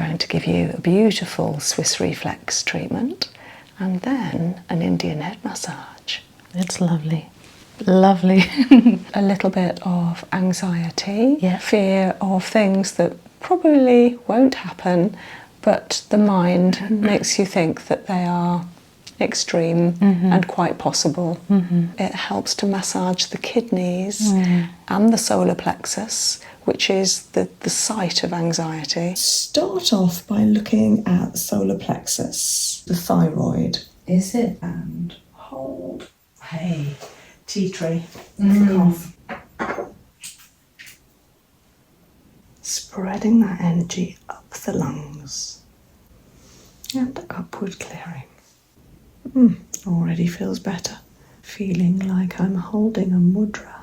going to give you a beautiful Swiss Reflex treatment and then an Indian head massage. It's lovely. Lovely. A little bit of anxiety, yeah. fear of things that probably won't happen, but the mind makes you think that they are extreme and quite possible. It helps to massage the kidneys and the solar plexus, which is the site of anxiety. Start off by looking at the solar plexus, the thyroid. Is it? And hold. Hey, tea tree for cough. Spreading that energy up the lungs and upward clearing. Already feels better. Feeling like I'm holding a mudra.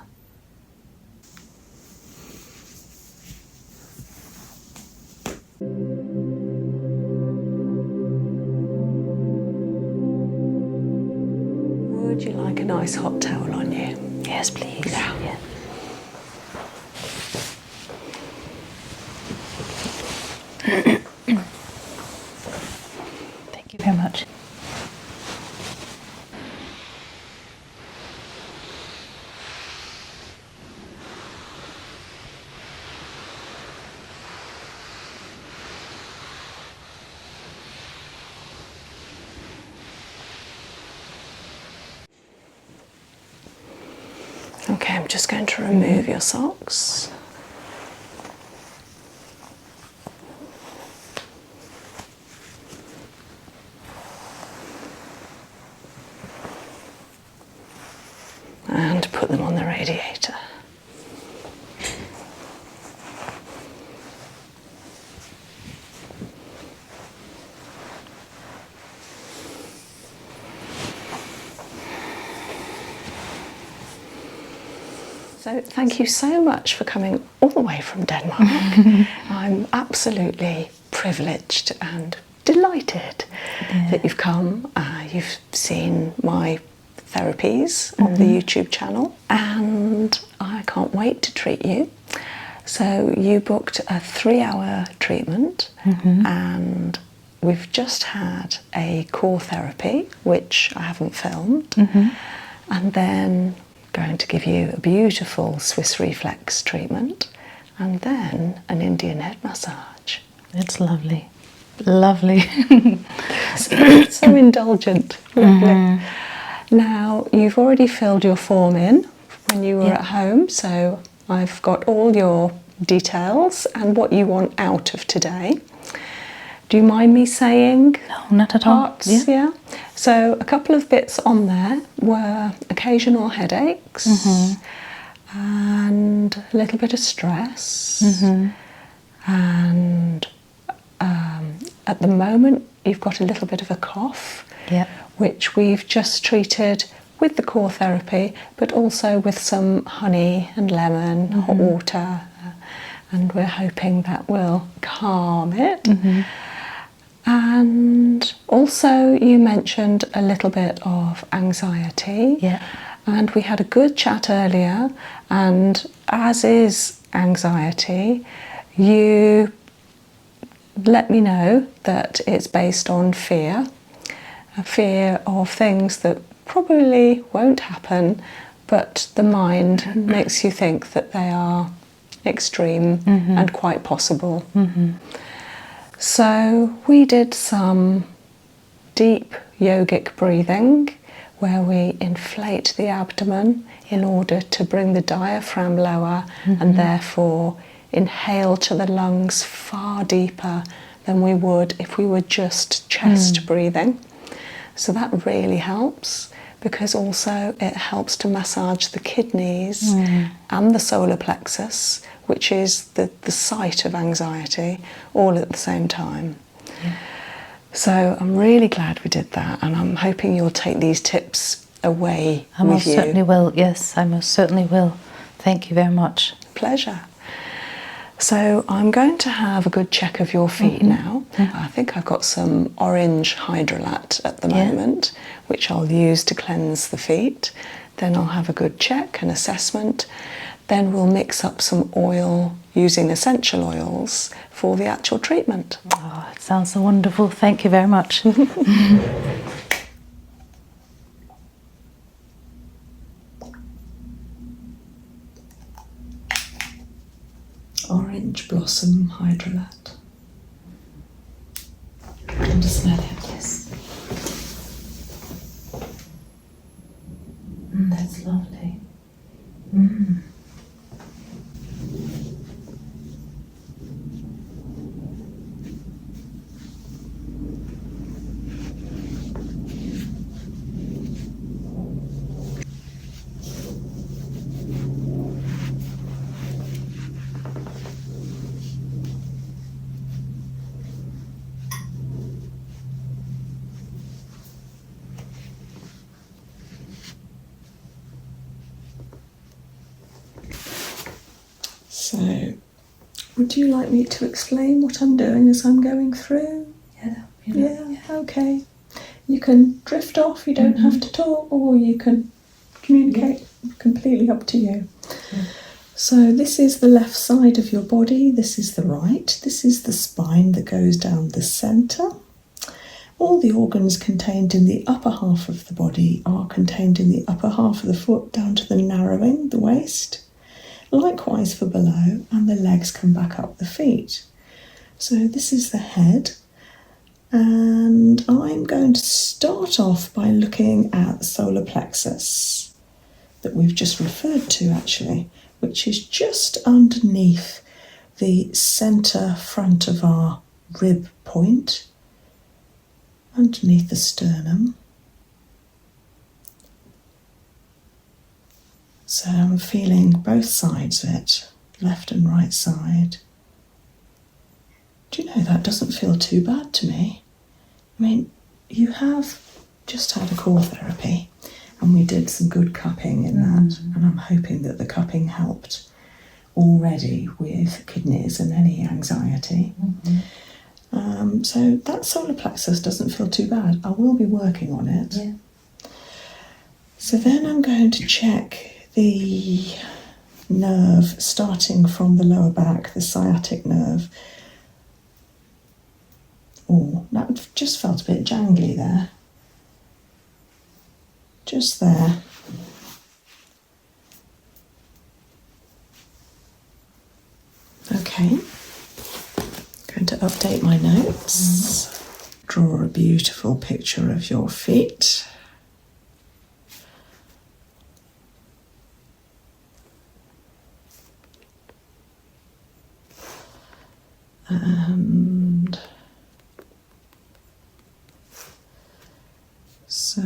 Would you like a nice hot towel on you? Yes, please. Yeah. Thank you very much. Okay, I'm just going to remove your socks. And put them on the radiator. So thank you so much for coming all the way from Denmark. I'm absolutely privileged and delighted that you've come. You've seen my therapies on the YouTube channel, and I can't wait to treat you. So you booked a 3-hour treatment, and we've just had a core therapy, which I haven't filmed, and then going to give you a beautiful Swiss Reflex treatment and then an Indian head massage. It's lovely. Lovely. So indulgent. Lovely. Now, you've already filled your form in when you were at home, so I've got all your details and what you want out of today. Do you mind me saying? No, not at all. Parts? Yeah. So a couple of bits on there were occasional headaches and a little bit of stress. And at the moment, you've got a little bit of a cough, which we've just treated with the core therapy, but also with some honey and lemon, hot water, and we're hoping that will calm it. And also you mentioned a little bit of anxiety, and we had a good chat earlier, and as is anxiety, you let me know that it's based on fear, a fear of things that probably won't happen, but the mind makes you think that they are extreme and quite possible. So we did some deep yogic breathing where we inflate the abdomen in order to bring the diaphragm lower and therefore inhale to the lungs far deeper than we would if we were just chest breathing. So that really helps, because also it helps to massage the kidneys and the solar plexus, which is the site of anxiety, all at the same time. So I'm really glad we did that, and I'm hoping you'll take these tips away with you. I most certainly will, yes, I most certainly will. Thank you very much. Pleasure. So I'm going to have a good check of your feet now. I think I've got some orange hydrolat at the moment, which I'll use to cleanse the feet. Then I'll have a good check and assessment. Then we'll mix up some oil using essential oils for the actual treatment. Oh, it sounds so wonderful. Thank you very much. Orange blossom hydrolat. Can you smell it? Yes. That's lovely. So, would you like me to explain what I'm doing as I'm going through? Yeah, okay. You can drift off, you don't have to talk, or you can communicate, completely up to you. So this is the left side of your body, this is the right, this is the spine that goes down the centre. All the organs contained in the upper half of the body are contained in the upper half of the foot down to the narrowing, the waist. Likewise for below, and the legs come back up the feet. So this is the head, and I'm going to start off by looking at the solar plexus that we've just referred to actually, which is just underneath the centre front of our rib point, underneath the sternum. So I'm feeling both sides of it, left and right side. Do you know, that doesn't feel too bad to me. I mean, you have just had a core therapy and we did some good cupping in that, and I'm hoping that the cupping helped already with kidneys and any anxiety. So that solar plexus doesn't feel too bad. I will be working on it. Yeah. So then I'm going to check the nerve starting from the lower back, the sciatic nerve. Oh, that just felt a bit jangly there. Just there. Okay. Going to update my notes. Draw a beautiful picture of your feet. And so,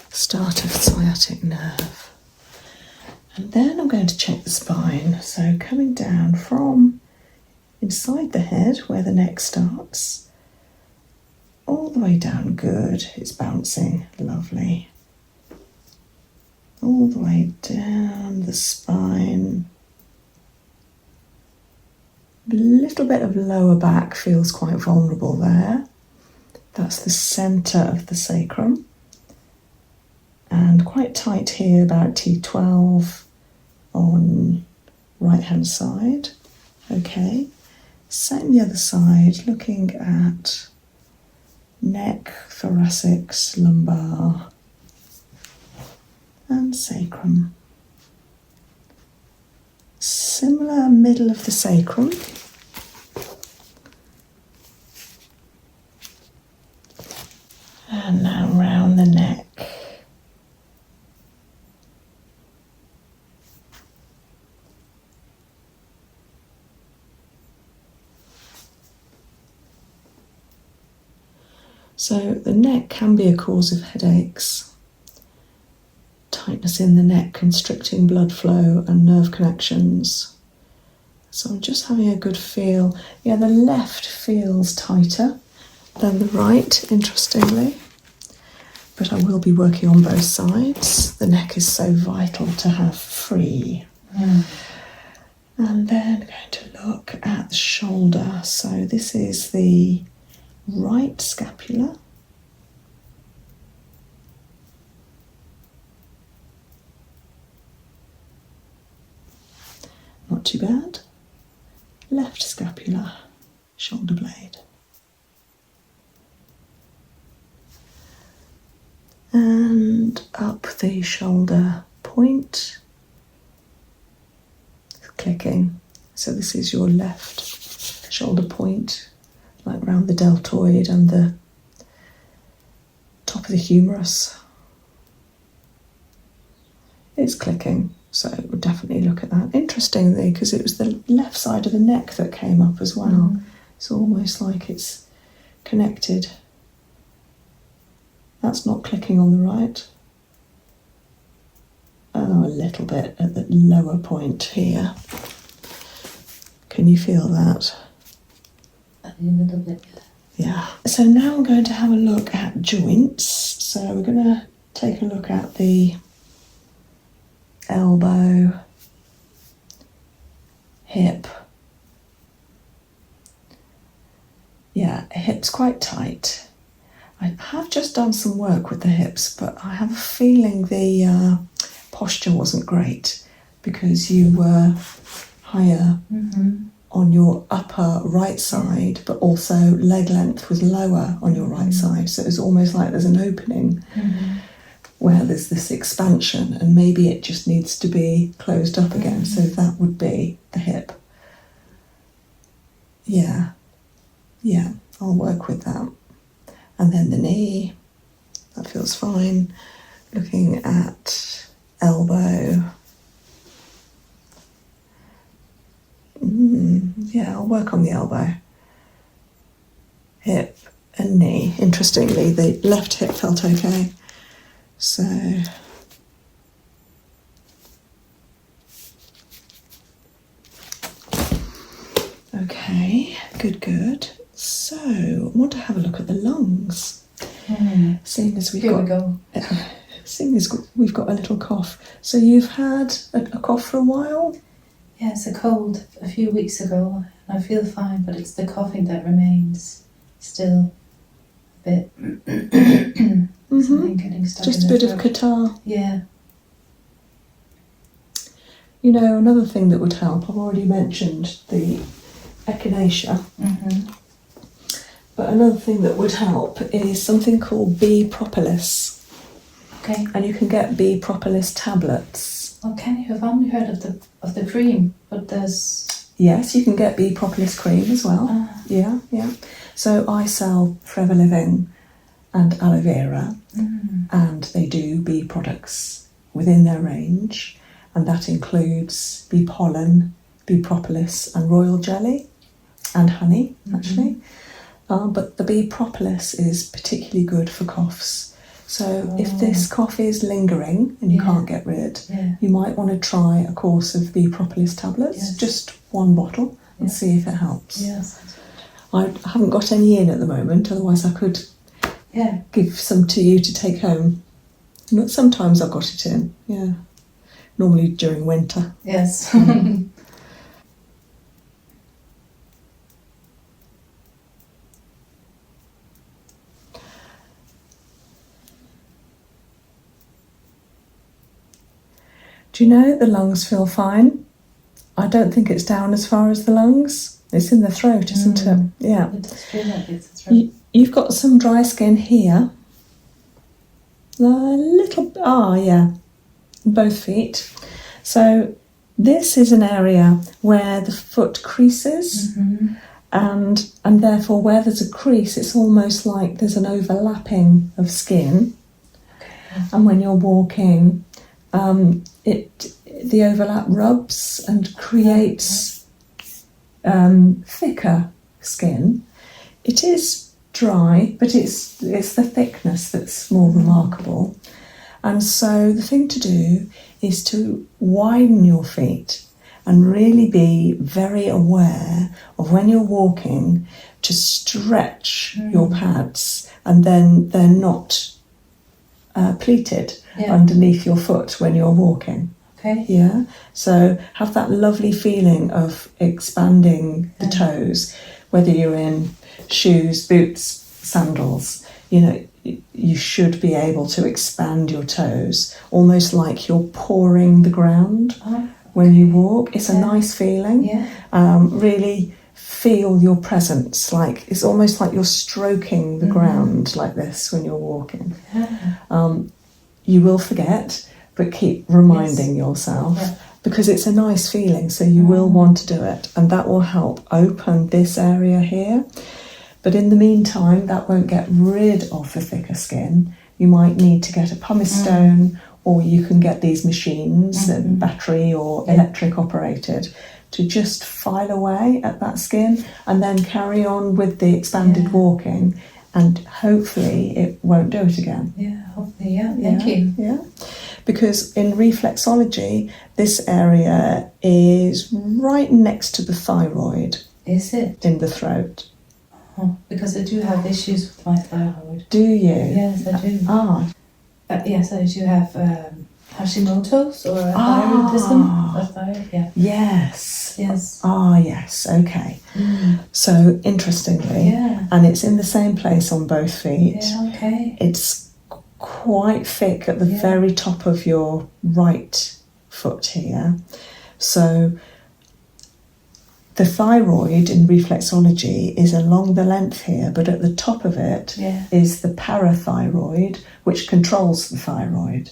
start of sciatic nerve. And then I'm going to check the spine. So coming down from inside the head where the neck starts, all the way down, good, it's bouncing, lovely. All the way down the spine. A little bit of lower back feels quite vulnerable there. That's the centre of the sacrum. And quite tight here, about T12 on right hand side. Okay, same the other side, looking at neck, thoracics, lumbar and sacrum. Similar middle of the sacrum. And now round the neck. So the neck can be a cause of headaches, tightness in the neck, constricting blood flow and nerve connections. So I'm just having a good feel. Yeah, the left feels tighter than the right, interestingly. But I will be working on both sides. The neck is so vital to have free. And then going to look at the shoulder. So this is the right scapula. not too bad. Left scapula, shoulder blade. And up the shoulder point. Clicking. So this is your left shoulder point, like round the deltoid and the top of the humerus. It's clicking, so we'll definitely look at that. Interestingly, because it was the left side of the neck that came up as well. It's almost like it's connected. That's not clicking on the right. Oh, a little bit at the lower point here. Can you feel that? A little bit. Yeah. So now I'm going to have a look at joints. So we're going to take a look at the elbow, hip. Yeah, hip's quite tight. I have just done some work with the hips, but I have a feeling the posture wasn't great because you were higher on your upper right side, but also leg length was lower on your right side. So it's almost like there's an opening where there's this expansion, and maybe it just needs to be closed up again. So that would be the hip. Yeah, I'll work with that. And then the knee, that feels fine. Looking at elbow. Yeah, I'll work on the elbow. Hip and knee. Interestingly, the left hip felt okay. So, okay, good. So, I want to have a look at the lungs. Seeing as we've got a little cough. So you've had a cough for a while? Yeah, it's a cold a few weeks ago. I feel fine, but it's the coughing that remains still a bit. Something getting stuck Just in a bit the of throat. catarrh. Yeah. You know, another thing that would help, I've already mentioned the echinacea. But another thing that would help is something called bee propolis. Okay. And you can get bee propolis tablets. Oh, can you? I've only heard of the cream, but there's... Yes, you can get bee propolis cream as well. Yeah. So I sell Forever Living and aloe vera, and they do bee products within their range, and that includes bee pollen, bee propolis, and royal jelly, and honey, actually. But the bee propolis is particularly good for coughs. So if this cough is lingering and you can't get rid, you might want to try a course of bee propolis tablets, just one bottle, and see if it helps. Yes. I haven't got any in at the moment, otherwise I could give some to you to take home. Sometimes I've got it in, normally during winter. Yes. Do you know the lungs feel fine? I don't think it's down as far as the lungs. It's in the throat, isn't it? Yeah. It does feel like it's the throat. You've got some dry skin here. A little, in both feet. So this is an area where the foot creases, and therefore where there's a crease, it's almost like there's an overlapping of skin. Okay. And when you're walking, the overlap rubs and creates thicker skin. It is dry, but it's the thickness that's more remarkable. And so the thing to do is to widen your feet and really be very aware of when you're walking to stretch your pads, and then they're not pleated underneath your foot when you're walking. Okay. Yeah. So have that lovely feeling of expanding the toes, whether you're in shoes, boots, sandals. You should be able to expand your toes, almost like you're pouring the ground when you walk. It's a Yeah. nice feeling. Yeah. Really feel your presence. Like it's almost like you're stroking the ground like this when you're walking. Yeah. You will forget, but keep reminding yourself. Yeah. Because it's a nice feeling, so you will want to do it, and that will help open this area here. But in the meantime, that won't get rid of the thicker skin. You might need to get a pumice stone, or you can get these machines, battery or electric operated, to just file away at that skin and then carry on with the expanded walking, and hopefully it won't do it again. Yeah, hopefully, yeah. Thank you. Yeah. Because in reflexology, this area is right next to the thyroid. Is it? In the throat. Oh, because I do have issues with my thyroid. Do you? Yes, I do. Yes, I do have Hashimoto's or thyroidism. A thyroid, yeah. Yes. Yes. Yes, okay. So, interestingly, and it's in the same place on both feet. Yeah, okay. It's quite thick at the very top of your right foot here. So the thyroid in reflexology is along the length here, but at the top of it is the parathyroid, which controls the thyroid,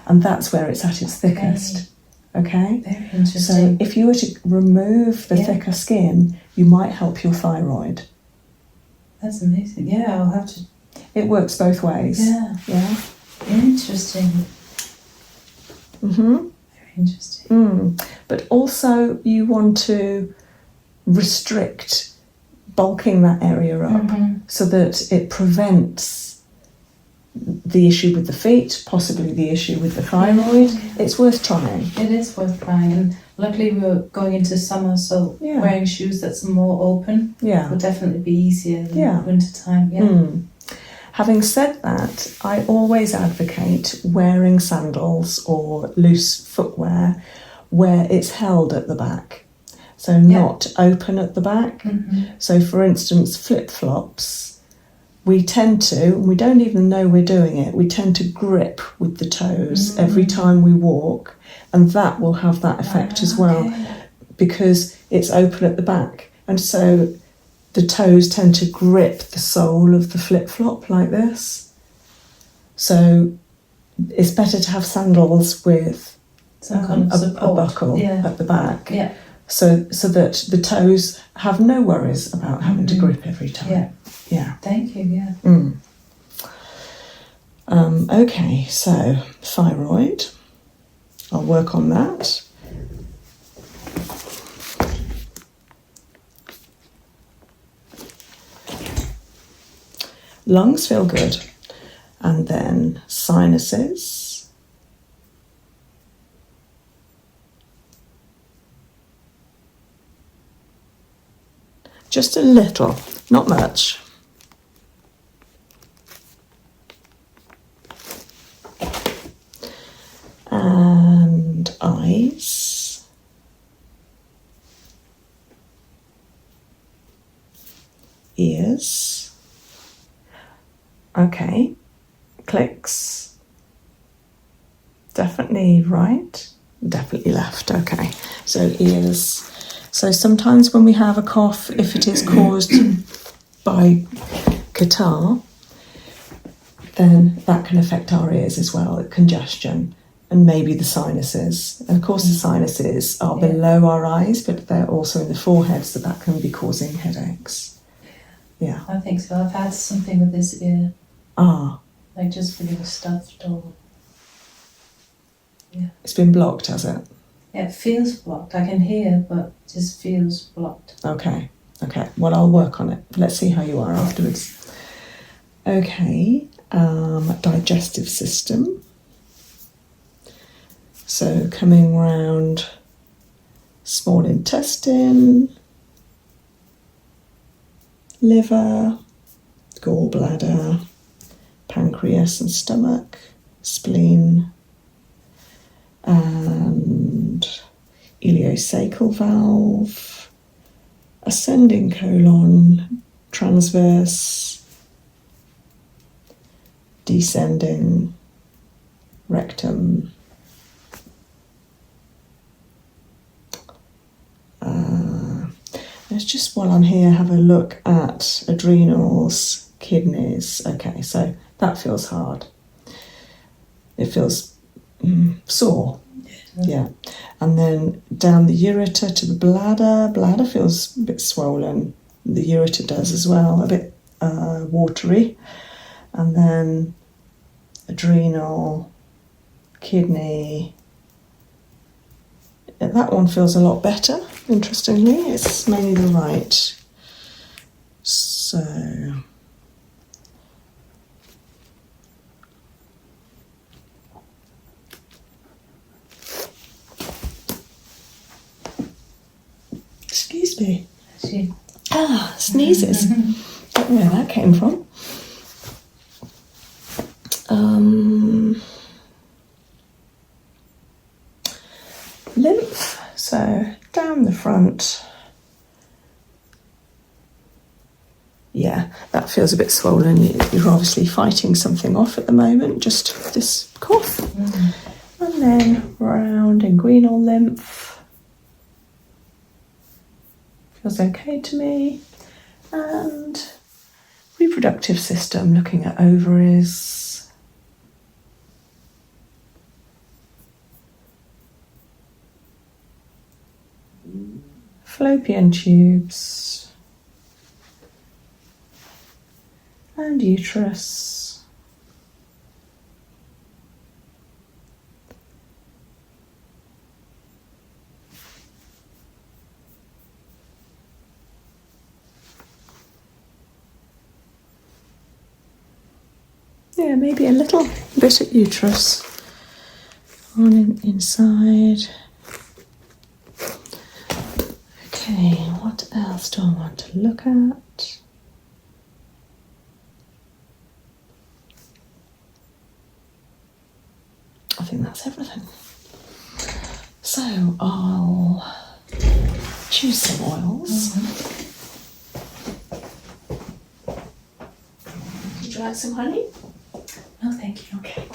and that's where it's at its thickest. Okay? Very interesting. So if you were to remove the thicker skin, you might help your thyroid. That's amazing. Yeah, I'll have to. It works both ways. Yeah. Interesting. Very interesting. But also you want to restrict bulking that area up so that it prevents the issue with the feet, possibly the issue with the thyroid. It's worth trying. It is worth trying, and luckily we're going into summer, so wearing shoes that's more open will definitely be easier in winter time. Having said that, I always advocate wearing sandals or loose footwear where it's held at the back, so not open at the back. So for instance, flip-flops, we tend to, and we don't even know we're doing it, we tend to grip with the toes every time we walk, and that will have that effect as well, because it's open at the back, and so the toes tend to grip the sole of the flip-flop like this. So it's better to have sandals with some kind of a buckle at the back, so that the toes have no worries about having to grip every time. Thank you. Okay, so thyroid, I'll work on that. Lungs feel good, and then sinuses, just a little, not much. And eyes, ears. Okay, clicks, definitely right, definitely left. Okay, so ears. So sometimes when we have a cough, if it is caused by catarrh, then that can affect our ears as well, congestion, and maybe the sinuses. And of course the sinuses are below our eyes, but they're also in the forehead, so that can be causing headaches. Yeah. I think so. I've had something with this ear. Like just feeling stuffed or... It's been blocked, has it? Yeah, it feels blocked. I can hear, but it just feels blocked. Okay. Well, I'll work on it. Let's see how you are afterwards. Okay, digestive system. So coming round small intestine, liver, gallbladder, pancreas and stomach, spleen, and ileocecal valve, ascending colon, transverse, descending, rectum, Let's just, while I'm here, have a look at adrenals, kidneys. Okay, so that feels hard. It feels sore. Yeah. And then down the ureter to the bladder. Bladder feels a bit swollen. The ureter does as well, a bit watery. And then adrenal, kidney. That one feels a lot better, interestingly. It's mainly the right. So, excuse me. Sneezes. Don't know where that came from. Lymph. So down the front. Yeah, that feels a bit swollen. You're obviously fighting something off at the moment, just this cough. And then round inguinal lymph. Feels okay to me. And reproductive system, looking at ovaries. Fallopian tubes. And uterus. Yeah, maybe a little bit at uterus on inside. Okay, what else do I want to look at? I think that's everything. So I'll choose some oils. Would you like some honey? No, thank you. Okay.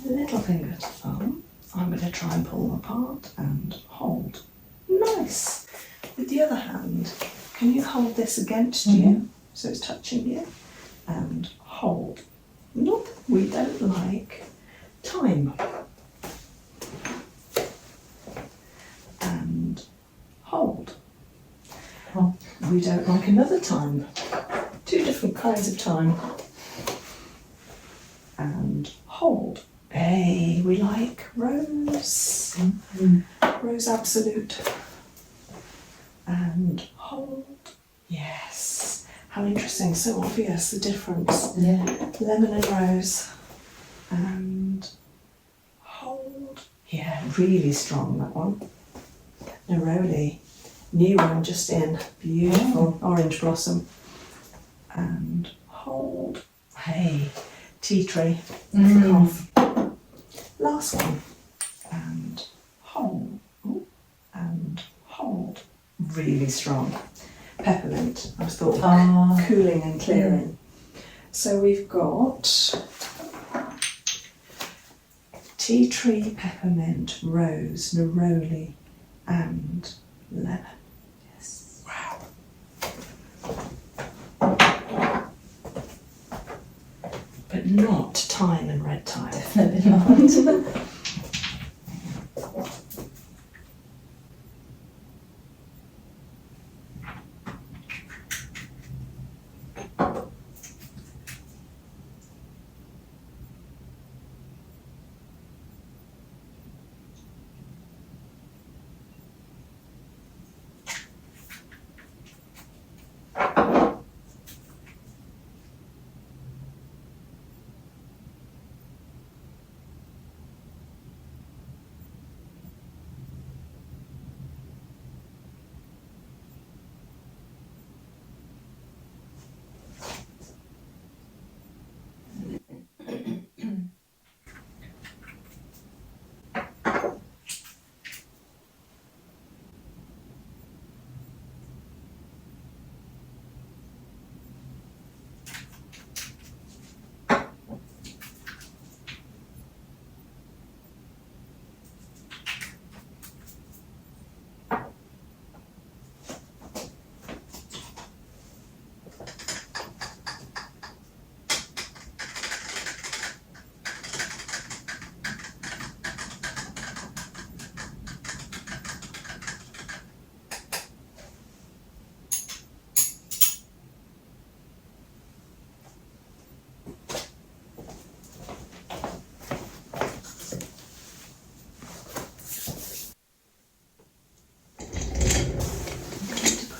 Little finger to thumb. I'm going to try and pull them apart and hold. Nice. With the other hand, can you hold this against you so it's touching you? And hold. Nope, we don't like time. And hold. Oh. We don't like another time. Two different kinds of time. And hold. Hey, we like rose. Rose absolute. And hold. Yes. How interesting. So obvious, the difference. Yeah. Lemon and rose. And hold. Yeah, really strong, that one. Neroli. New one just in. Beautiful. Orange blossom. And hold. Hey. Tea tree. Cough. Last one. And hold. Ooh. And hold. Really strong. Peppermint. I thought cooling and clearing. So we've got tea tree, peppermint, rose, neroli, and lemon. Yes. Wow. not thyme and red thyme. Definitely not.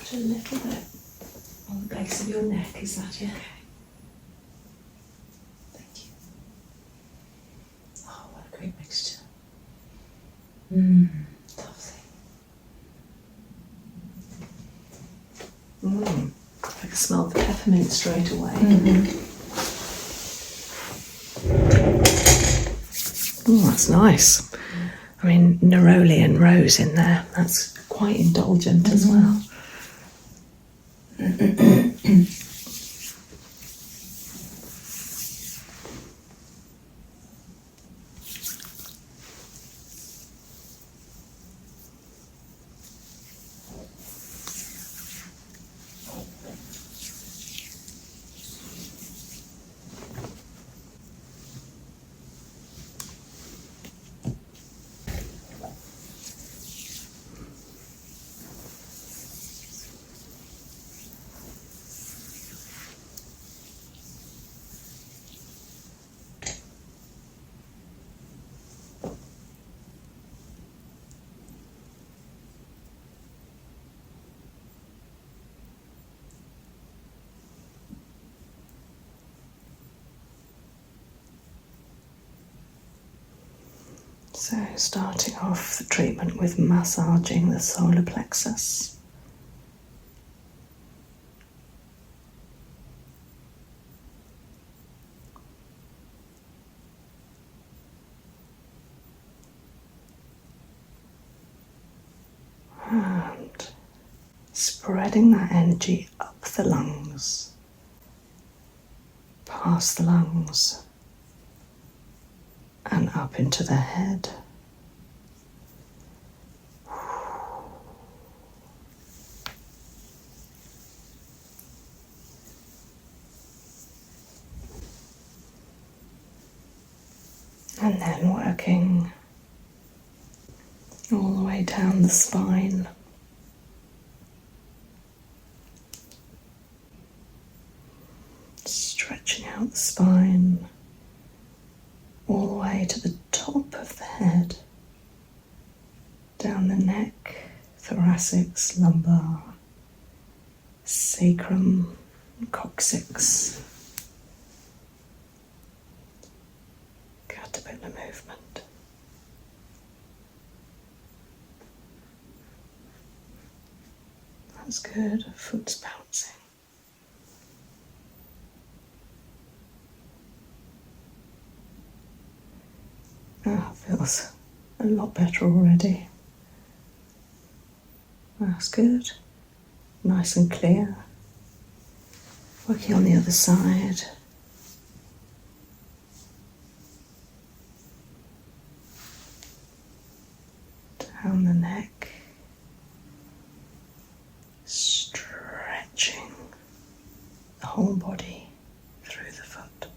A little bit on the base of your neck, is that okay? Thank you. Oh, what a great mixture. Lovely. I can smell the peppermint straight away. Oh, that's nice. I mean, neroli and rose in there. That's quite indulgent as well. So, starting off the treatment with massaging the solar plexus. And spreading that energy up the lungs, past the lungs, and up into the head. And then working all the way down the spine. Stretching out the spine all the way to the top of the head, down the neck, thoracics, lumbar, sacrum, coccyx. Caterpillar movement. That's good. Foot's bouncing. Ah, feels a lot better already. That's good. Nice and clear. Working on the other side. Down the neck. Stretching the whole body through the foot.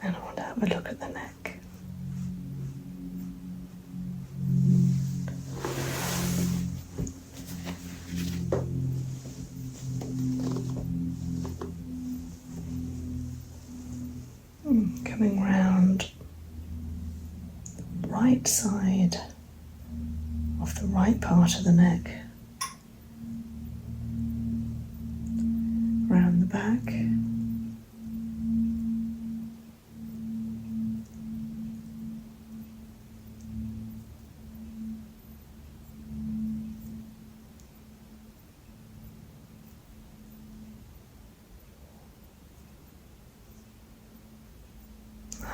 And I want to have a look at the neck. Coming round right side of the right part of the neck, round the back,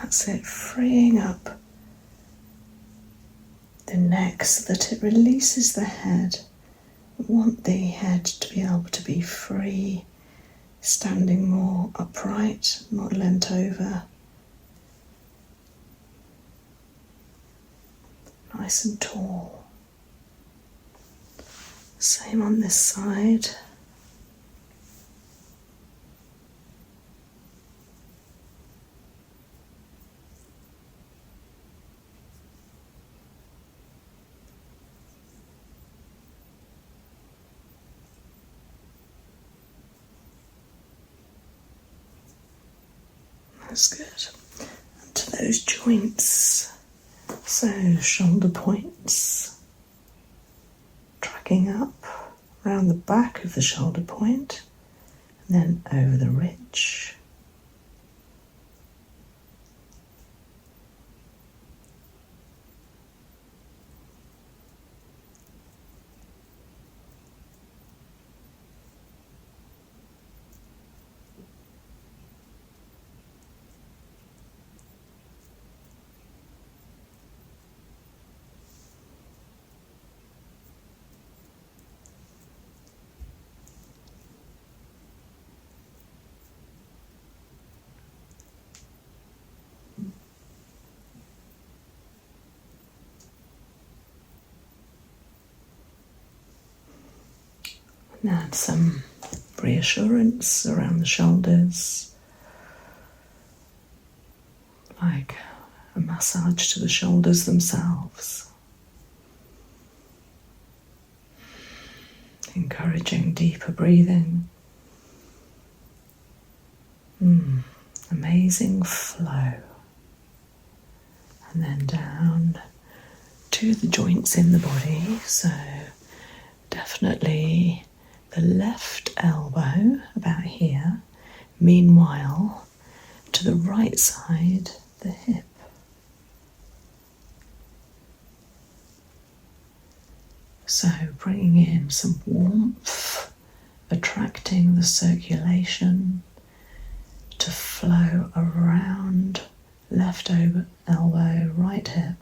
that's it, freeing up the neck so that it releases the head. We want the head to be able to be free, standing more upright, not leant over. Nice and tall. Same on this side. That's good. And to those joints, so shoulder points, tracking up around the back of the shoulder point, and then over the ridge. And add some reassurance around the shoulders, like a massage to the shoulders themselves. Encouraging deeper breathing. Amazing flow. And then down to the joints in the body. So definitely the left elbow about here. Meanwhile, to the right side, the hip. So bringing in some warmth, attracting the circulation to flow around left elbow, right hip.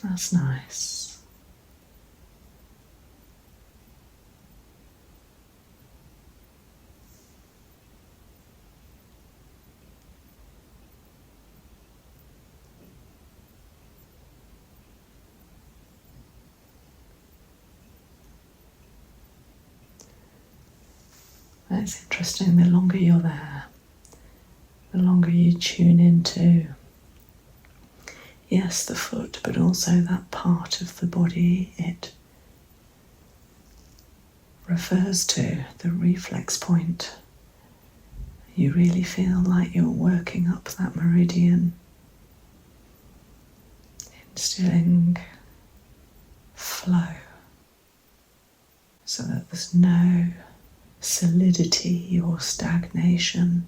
That's nice. It's interesting, the longer you're there, the longer you tune into, yes, the foot, but also that part of the body it refers to, the reflex point. You really feel like you're working up that meridian, instilling flow, so that there's no solidity or stagnation.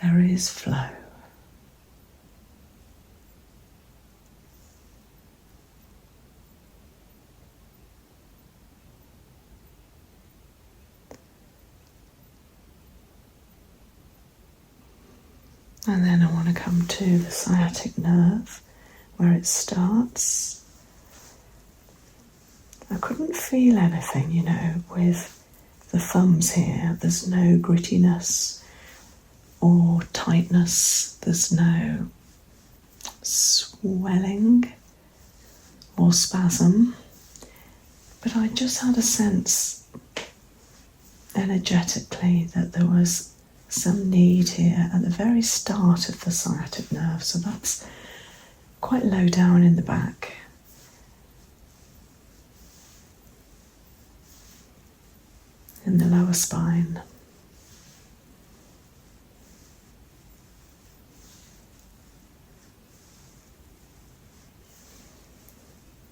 There is flow. And then I want to come to the sciatic nerve where it starts. I couldn't feel anything, with the thumbs here. There's no grittiness or tightness. There's no swelling or spasm. But I just had a sense energetically that there was some need here at the very start of the sciatic nerve, so that's quite low down in the back. In the lower spine.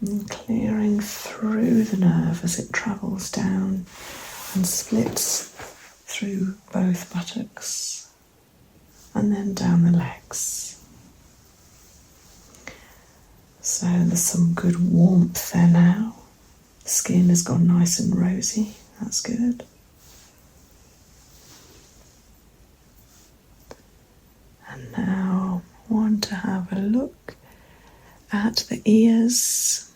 And clearing through the nerve as it travels down and splits through both buttocks and then down the legs. So there's some good warmth there now. The skin has gone nice and rosy, that's good. And now I want to have a look at the ears.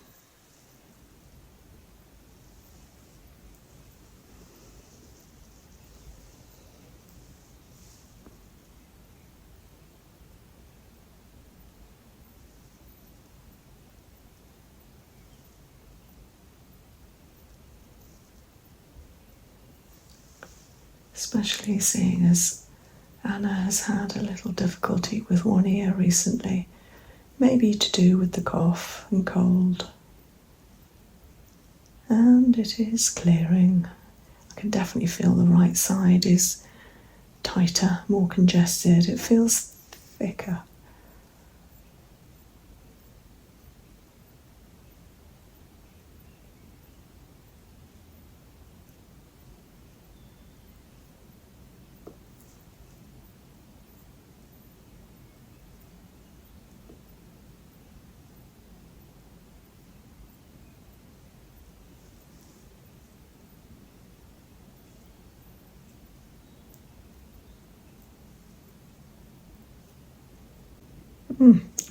Especially seeing as Anna has had a little difficulty with one ear recently, maybe to do with the cough and cold. And it is clearing. I can definitely feel the right side is tighter, more congested. It feels thicker.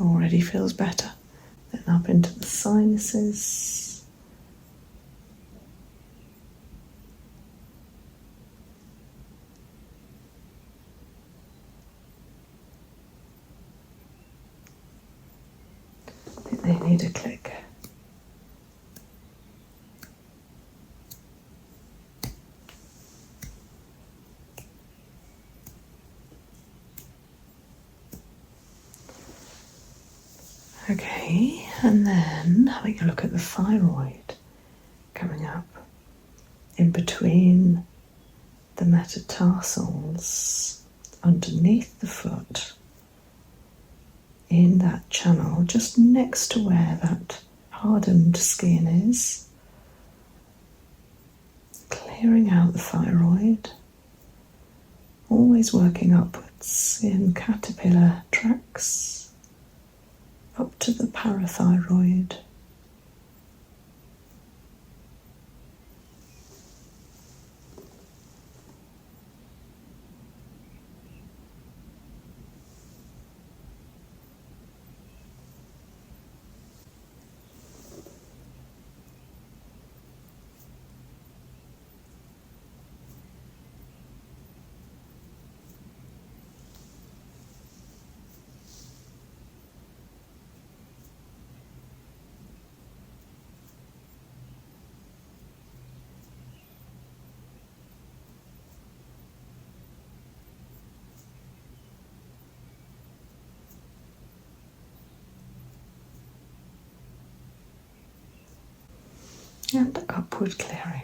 Already feels better. Then up into the sinuses. I think they need a click. Okay, and then having a look at the thyroid coming up in between the metatarsals underneath the foot in that channel just next to where that hardened skin is, clearing out the thyroid, always working upwards in caterpillar tracks up to the parathyroid. And upward clearing.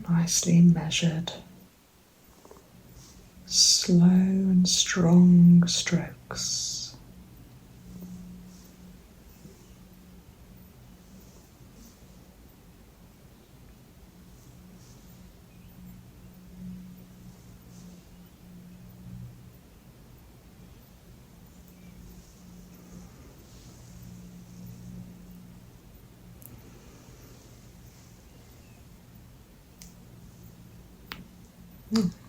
Nicely measured, slow and strong strokes.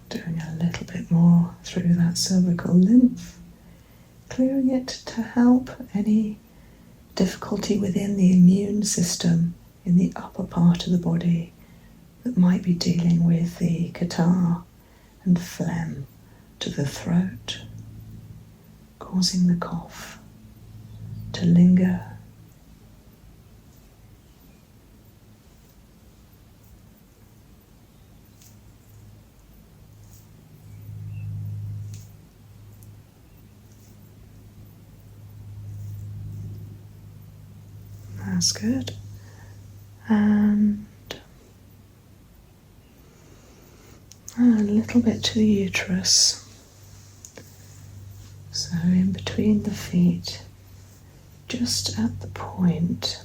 Doing a little bit more through that cervical lymph, clearing it to help any difficulty within the immune system in the upper part of the body that might be dealing with the catarrh and phlegm to the throat, causing the cough to linger. That's good. And a little bit to the uterus. So in between the feet, just at the point,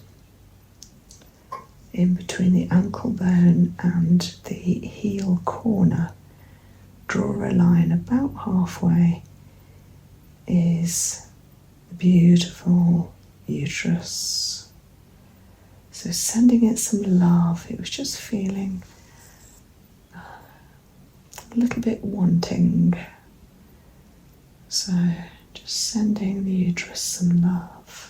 in between the ankle bone and the heel corner, draw a line about halfway, is the beautiful uterus. So sending it some love. It was just feeling a little bit wanting. So just sending the uterus some love.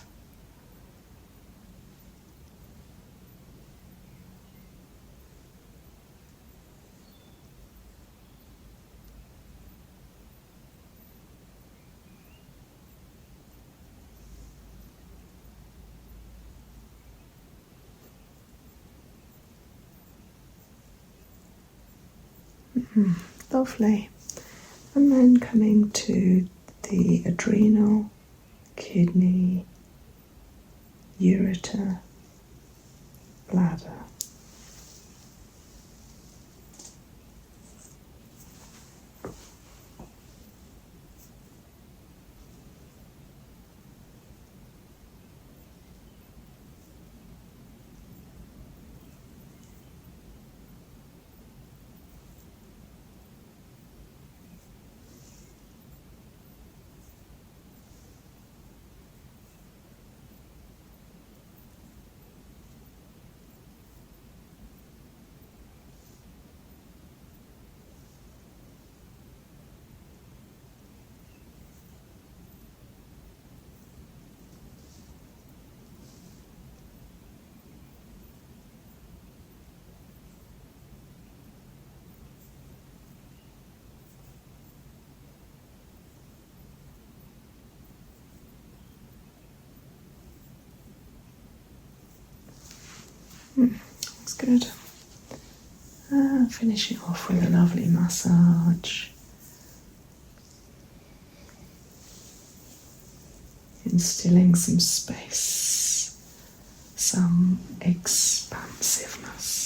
Lovely. And then coming to the adrenal, kidney, ureter, bladder. That's good. Finishing off with a lovely massage. Instilling some space, some expansiveness.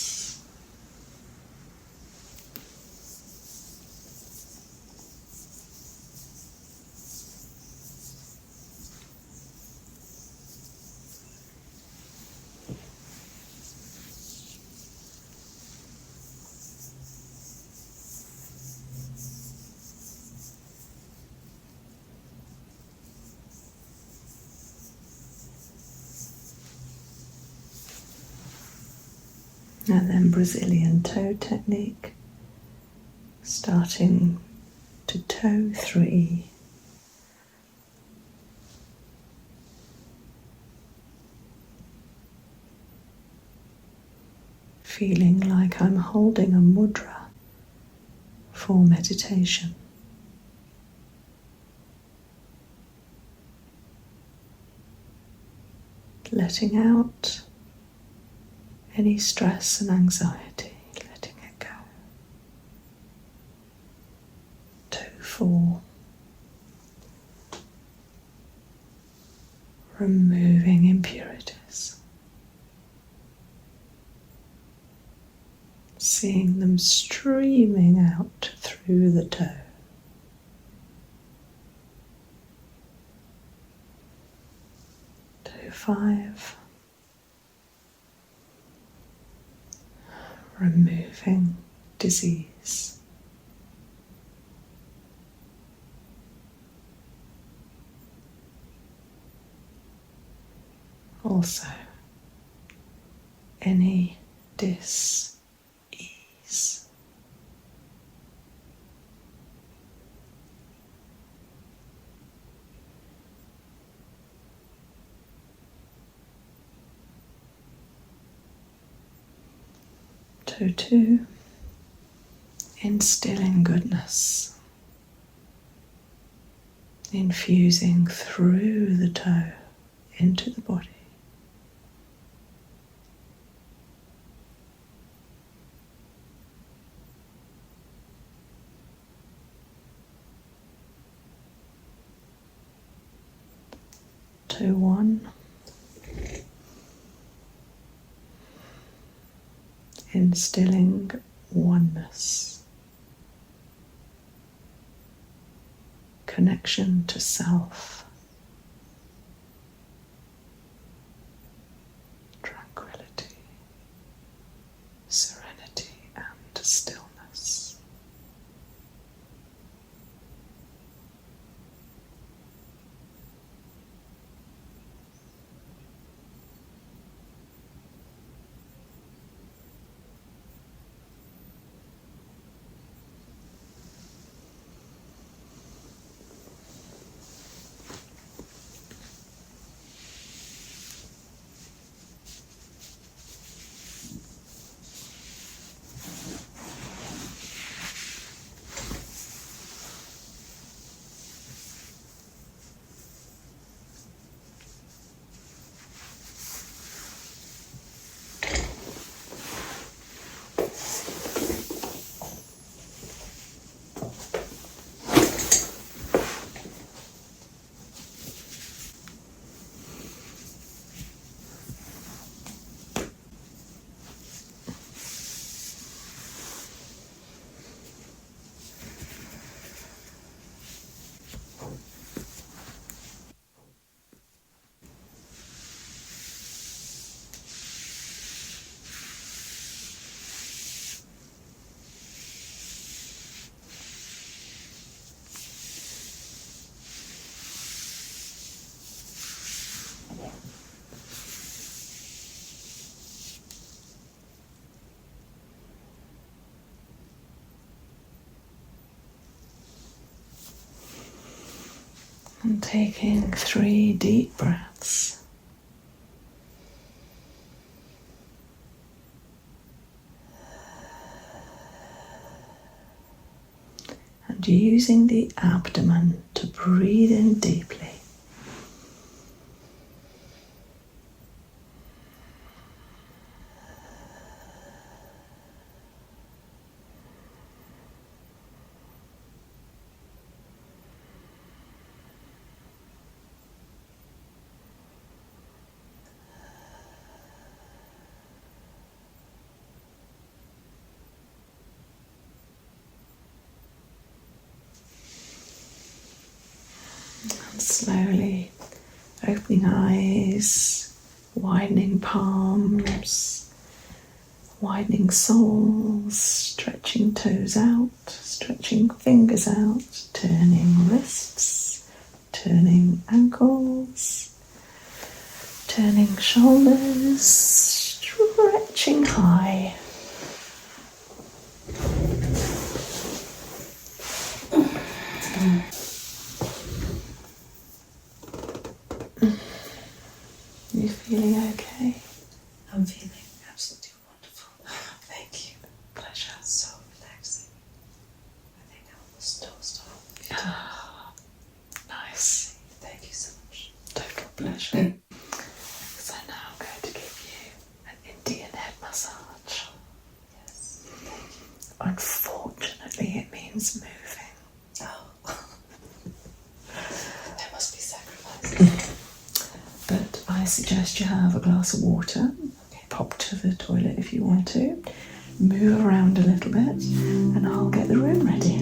And then Brazilian toe technique, starting to toe 3. Feeling like I'm holding a mudra for meditation. Letting out any stress and anxiety, letting it go. Toe 4. Removing impurities. Seeing them streaming out through the toe. Toe 5. Removing disease. Also, any dis-ease. Toe 2, instilling goodness, infusing through the toe into the body. Toe 1, instilling oneness, connection to self, tranquility, serenity and stillness. And taking 3 deep breaths. And using the abdomen to breathe in deeply. And slowly opening eyes, widening palms, widening soles, stretching toes out, stretching fingers out, turning wrists, turning ankles, turning shoulders, stretching high. You feeling okay? I'm feeling absolutely wonderful. Thank you. Pleasure. So relaxing. I think I almost dozed off. Nice. Thank you so much. Total pleasure. So now I'm going to give you an Indian head massage. Yes. Thank you. Unfortunately, it means moving. Oh. There must be sacrifices. But I suggest you have a glass of water, pop to the toilet if you want to, move around a little bit, and I'll get the room ready.